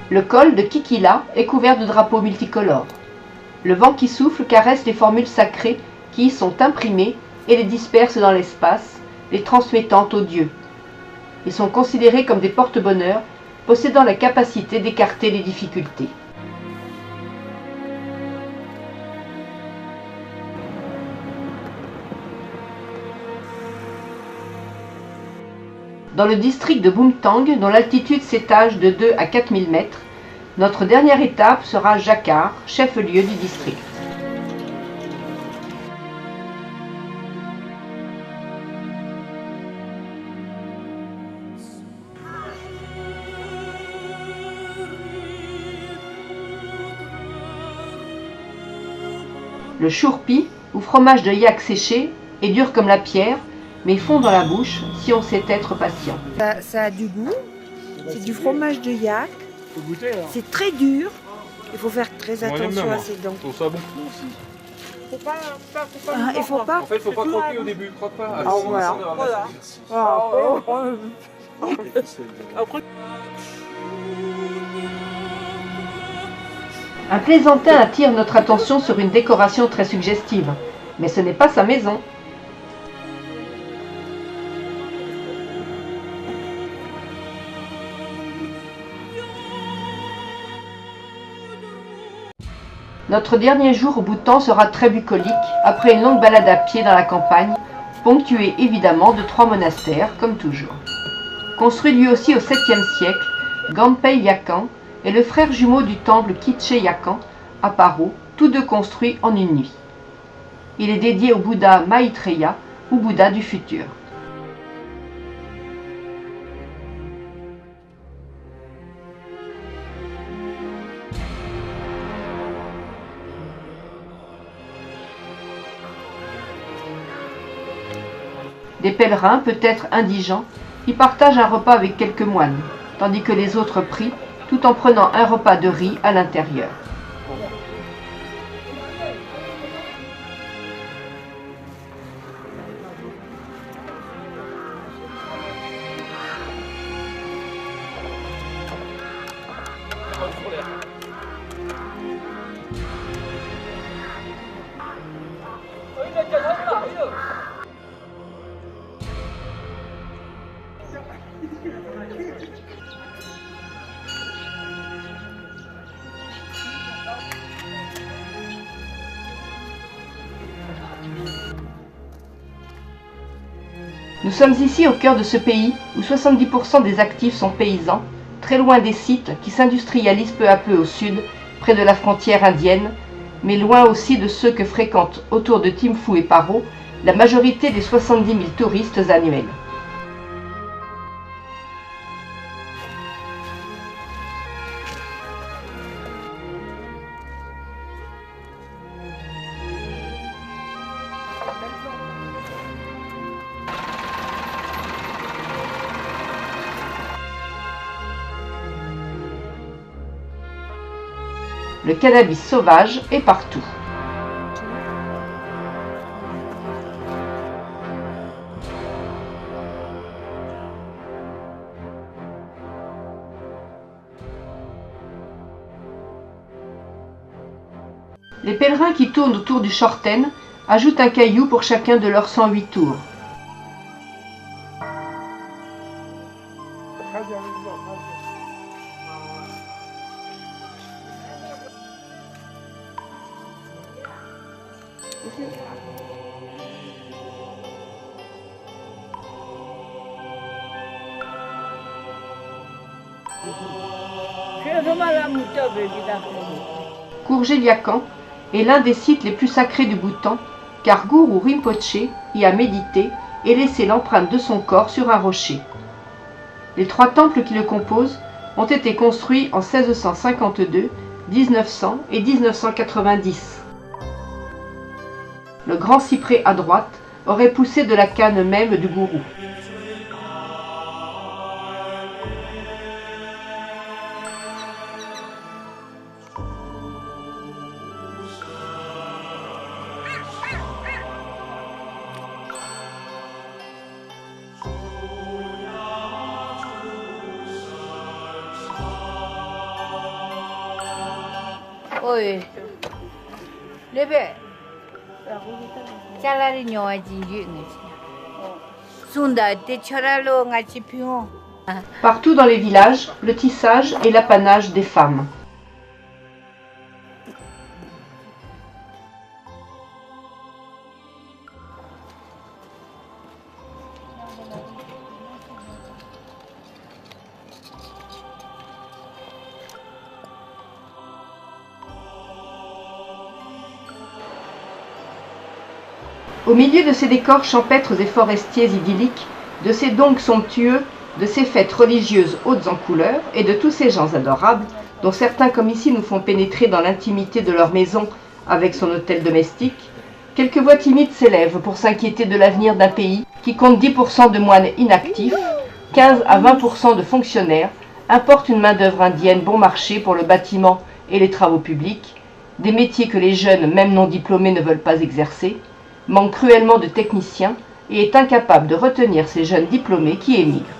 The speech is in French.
Le col de Kikila est couvert de drapeaux multicolores. Le vent qui souffle caresse les formules sacrées qui y sont imprimées et les disperse dans l'espace, les transmettant aux dieux. Ils sont considérés comme des porte-bonheur, possédant la capacité d'écarter les difficultés. Dans le district de Boumtang, dont l'altitude s'étage de 2 à 4000 mètres, notre dernière étape sera Jakar, chef-lieu du district. Le chourpi, ou fromage de yak séché, est dur comme la pierre, mais fond dans la bouche si on sait être patient. Ça a du goût, c'est du fromage de yak, c'est très dur, il faut faire très attention à ses dents. Je trouve ça bon aussi. Il faut pas. En fait, il faut pas croquer au début, croque pas. Ah, voilà. Un plaisantin attire notre attention sur une décoration très suggestive, mais ce n'est pas sa maison. Notre dernier jour au Bhoutan sera très bucolique, après une longue balade à pied dans la campagne, ponctuée évidemment de 3 monastères, comme toujours. Construit lui aussi au 7e siècle, Gampei Yakan est le frère jumeau du temple Kitche Yakan à Paro, tous deux construits en une nuit. Il est dédié au Bouddha Maitreya, ou Bouddha du futur. Des pèlerins, peut-être indigents, y partagent un repas avec quelques moines, tandis que les autres prient, tout en prenant un repas de riz à l'intérieur. Nous sommes ici au cœur de ce pays où 70% des actifs sont paysans, très loin des sites qui s'industrialisent peu à peu au sud, près de la frontière indienne, mais loin aussi de ceux que fréquentent autour de Thimphu et Paro la majorité des 70 000 touristes annuels. Le cannabis sauvage est partout. Les pèlerins qui tournent autour du Chorten ajoutent un caillou pour chacun de leurs 108 tours. Kurgé-Liakan est l'un des sites les plus sacrés du Bhoutan, car Guru Rinpoché y a médité et laissé l'empreinte de son corps sur un rocher. Les 3 temples qui le composent ont été construits en 1652, 1900 et 1990. Le grand cyprès à droite aurait poussé de la canne même du gourou. ôi lấy về 잘라리 녀아지 유응이지 순다 때 철알로 같이 피워. Partout dans les villages, le tissage est l'apanage des femmes. Au milieu de ces décors champêtres et forestiers idylliques, de ces donks somptueux, de ces fêtes religieuses hautes en couleurs et de tous ces gens adorables, dont certains comme ici nous font pénétrer dans l'intimité de leur maison avec son hôtel domestique, quelques voix timides s'élèvent pour s'inquiéter de l'avenir d'un pays qui compte 10% de moines inactifs, 15 à 20% de fonctionnaires, importe une main-d'œuvre indienne bon marché pour le bâtiment et les travaux publics, des métiers que les jeunes, même non diplômés, ne veulent pas exercer, manque cruellement de techniciens et est incapable de retenir ces jeunes diplômés qui émigrent.